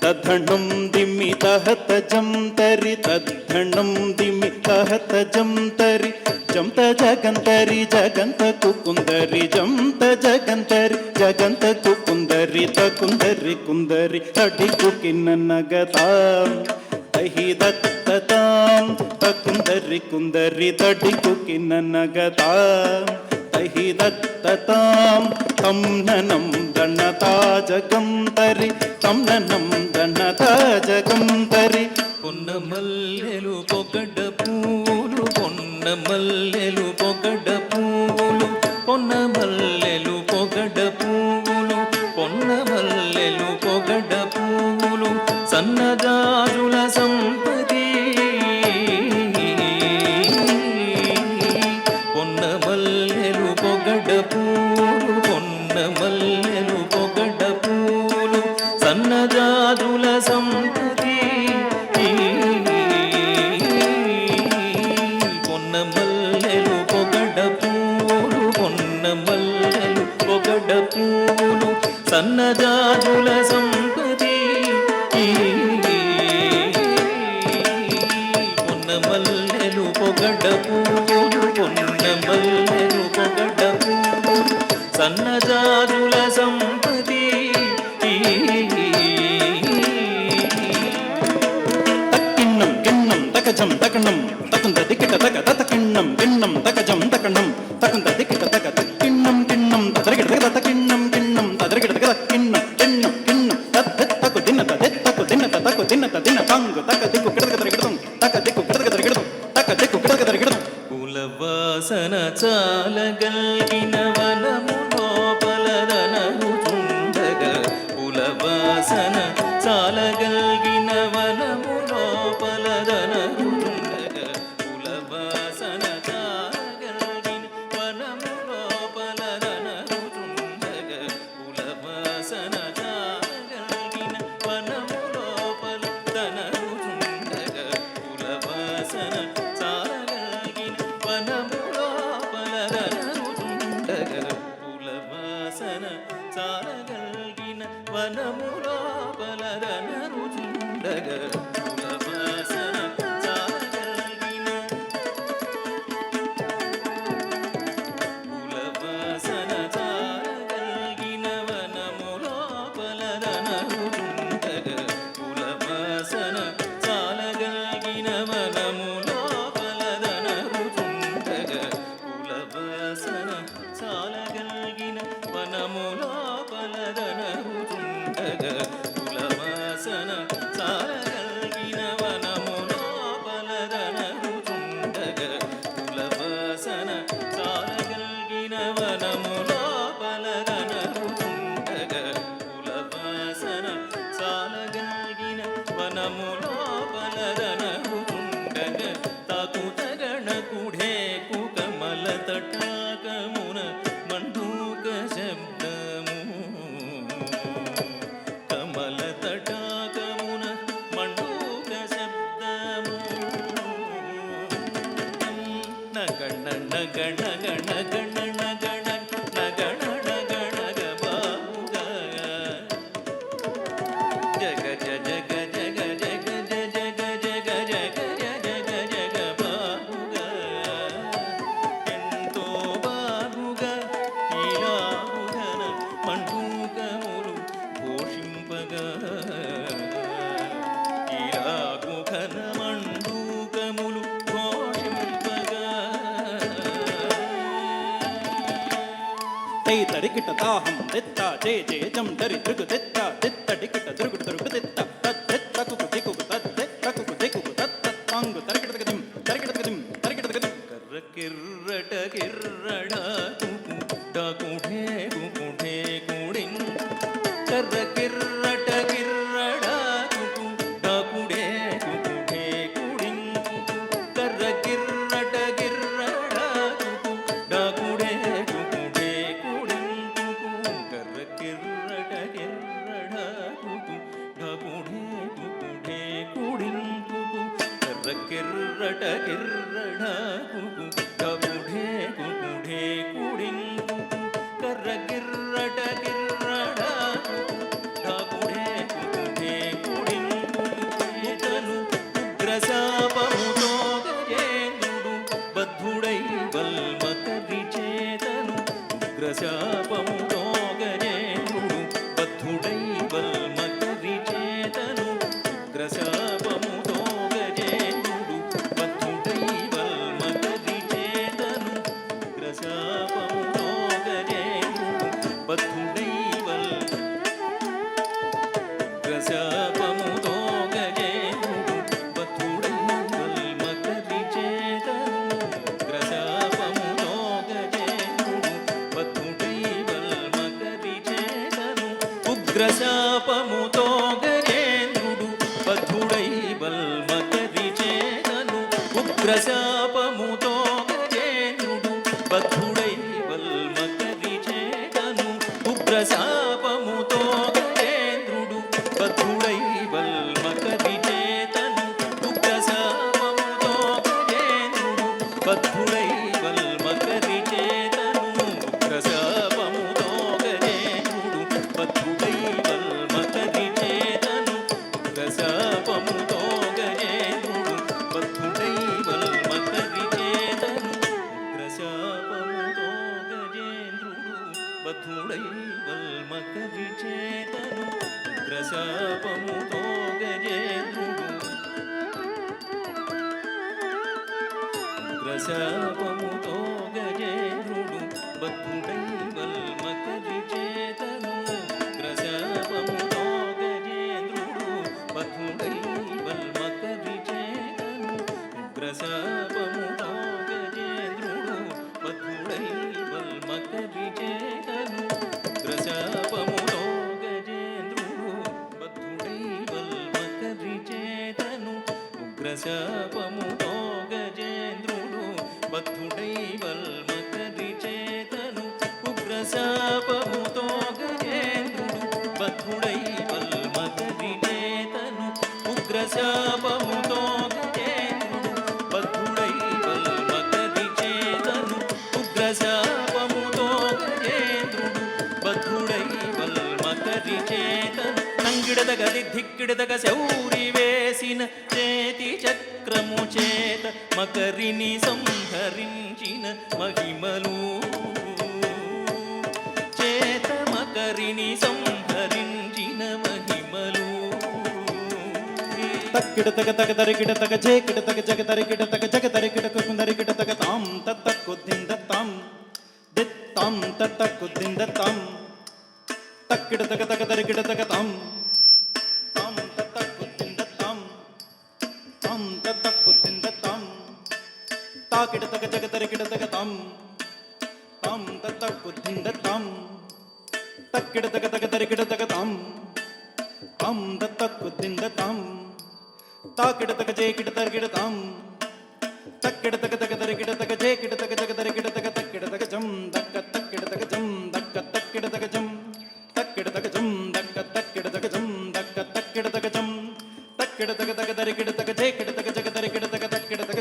తద్ధణం దిమ్మి తహత జం తరి తద్ధణం దిమ్మి తహత జం తరి జంత జగంతరి జగంత కుకుందరి జంత జగంతరి జగంత కుకుందరి తకుందరి కుందరి తడి కుకిన్నగతాం తహి దత్తతాం తకుందరి కుందరి తడి కుకిన్నగతాం తహి దత్తతాం తం ననం దణతా జగంతరి తం ననం దణతా జగంతరి పొన్నమల్లెలు పొగడ పూలు పొన్నమల్లెలు పొగడ పూలు పొన్నమల్లెలు పొగడ పూలు పొన్నమల్లెలు పొగడ పూలు సన్నజాజుల సంపది పొన్నమల్లెలు పొగడ పూలు పొన్నమల్లెలు పొగడ పూలు సన్నజాజుల సంపది పొన్నమల్లెలు పొగడ పూలు పొన్నమల్లెలు పొగడ పూలు సన్నజాజుల సంపది పొన్నమల్లెలు పొగడ పూలు పొన్నమల్లెలు పొగడ పూలు సన్నజాజుల సంపది తక్కిన్నం కిన్నం తకజం తకణం తకుంద దిక్కిట తక తకిన్నం కిన్నం తకజం తకణం తకుంద దిక్కిట తక తక్కిన్నం కిన్నం తదరికిట తక తకిన్నం కిన్నం తదరికిట తక తకిన్నం కిన్నం కిన్నం తక్కు దిన్నత తక్కు దిన్నత దిన్న తంగు తక దిక్కు కిడక తరికిడతం తక దిక్కు కిడక తరికిడతం తక దిక్కు కిడక తరికిడతం కులవాసన చాలగల్గిన వనము లోపలదనగుచుండగా కులవాసన చాలగల్గిన వనము లోపలదనగుచుండగా కులవాసన చాలగల్గిన వనము లోపలదనగుచుండగా కులవాసన చాలగల్గిన వనము లోపలదనగుచుండగా కులవాసన చాలగల్గిన వనము లోపలదనగుచుండగా కులవాసన చాలగల్గిన వనము లోపలదనగుచుండగా కులవాసన చాలగల్గిన కులవాసన చాలగల్గిన వనము లోపలదనగుచుండగా కులవాసన చాలగల్గిన వనము లోపలదనగుచుండగా కులవాసన చాలగల్గిన వనము లోపలదనగుచుండగా కులవాసన చాలగల్గిన వనము లోపలదనగుచుండగా కులవాసన చాలగల్గిన వనము లోపలదనగుచుండగా కులవాసన చాలగల్గిన వనము లోపలదనగుచుండగా తాకుతగణ కుఢేకు కమల తటాకమున మండూక శబ్దము కమల తటాకమున మండూక శబ్దము నగణ నగణ గణ గణ నగణ నగణ నగణ బాబుగా జగ జగ జగ జగ జగ జగ జగ జగ జగ బాబుగా ఎంతో బాగుగా ఇలాగుగన మండూకములు ఘోషింపగా ఇలాగుగన మండూకములు ఘోషింపగా తై తడికిట తాహం తెత్త జే జే జం తరి దృగు తెత్త తెత్త డికిట దృగు దృగు తెత్త తత్తకు దిక్కు తత్తకు దిక్కు తత్త తంగు తరికిట తగదిం తరికిట తగదిం తరికిట తగదిం కర్ర కిర్రట కిర్రడ కుకు డాకుఢే కుకుఢే కుడిం కర్ర కిర్రట కిర్రడ కుకు డాకుఢే కుకుఢే కుడిం కర్ర కిర్రట కిర్రడ కుకు డాకుఢే కుకుఢే కుడిం కర్ర కిర్రట కిర్రడ కుకు డాకుఢే కుకుఢే కుడిం కర్ర కిర్రట కిర్రడ కుకు డాకుఢే ఉగ్రశాపముతో గజేంద్రుడు బద్ధుడై వల్మకరి చేతను ఉగ్రశాపముతో గజేంద్రుడు బద్ధుడై ఉగ్రశాపముతో గజేంద్రుడు బద్ధుడై వల్మకరి చేతను ఉగ్రశాపముతో గజేంద్రుడు బద్ధుడై వల్మకరి చేతను ఉగ్రశాపముతో గజేంద్రుడు బద్ధుడై వల్మకరి చేతను ఉగ్రశాపముతో గజేంద్రుడు బద్ధుడై వల్మకరి చేతను ఉగ్రశాపముతో గజేంద్రుడు బద్ధుడై వల్మకరి చేతను ఉగ్రశాపముతో గజేంద్రుడు బద్ధుడై వల్మకరి చేతను ఉగ్రశాపముతో గజేంద్రుడు బద్ధుడై వల్మకరి చేతను ఉగ్రశాపముతో గజేంద్రుడు బద్ధుడై వల్మకరి చేతను ఉగ్రశాపముతో గజేంద్రుడు బద్ధుడై వల్మకరి చేతను ఉగ్రశాపముతో గజేంద్రుడు ఉగ్రశాపముతో గజేంద్రుడు బద్ధుడై వల్మకరి చేతను ఉగ్రశాపముతో గజేంద్రుడు బద్ధుడై వల్మకరి చేతను ఉగ్రశాపముతో గజేంద్రుడు బద్ధుడై వల్మకరి చేతను ఉగ్రశాపముతో గజేంద్రుడు బద్ధుడై వల్మకరి చేతను ఉగ్రశాపముతో గజేంద్రుడు బద్ధుడై వల్మకరి చేతను ఉగ్రశాపముతో గజేంద్రుడు బద్ధుడై వల్మకరి చేతను ఉగ్రశాపముతో గజేంద్రుడు బద్ధుడై వల్మకరి చేతను ఉగ్రశాపముతో గజేంద్రుడు బద్ధుడై వల్మకరి చేతను నంగిడదగది ధిక్కిడదగ శౌరి వేసిన చేతి చక్రము చేత మకరిని సంహరించిన మహిమలు చేత మకరిని సంహరించిన మహిమలు తక్కిడ తగ తగ తరికిడ తగ జేకిడ తగ జగ తరికిడ తగ జగ తరికిడ కుందరికిడ తగ తాం తత్త కుద్దింద తాం దిత్తాం తత్త కుద్దింద తాం తక్కిడ తగ తగ తరికిడ తగ తాం తాం తత్త కుద్దింద తాం తాం తత్త కుద్దింద తాం తాకిడ తగ జగ తరికిడ తగ తాం తాం తత్త కుద్దింద తాం తక్కిడ తగ తగ తరికిడ తగ తాం తాం తత్త కుద్దింద తాం తాకిడ తగ జేకిడ తరికిడ తాం తక్కిడ తగ తగ తరికిడ తగ జేకిడ తగ జగ తరికిడ తగ తక్కిడ తగ జం దక్క తక్కిడ తగ జం దక్క తక్కిడ తగ జం తక్కిడ తగ జం దక్క తక్కిడ తగ జం దక్క తక్కిడ తగ జం తక్కిడ తగ తగ తరికిడ తగ జేకిడ తగ జగ తరికిడ తగ తక్కిడ తగ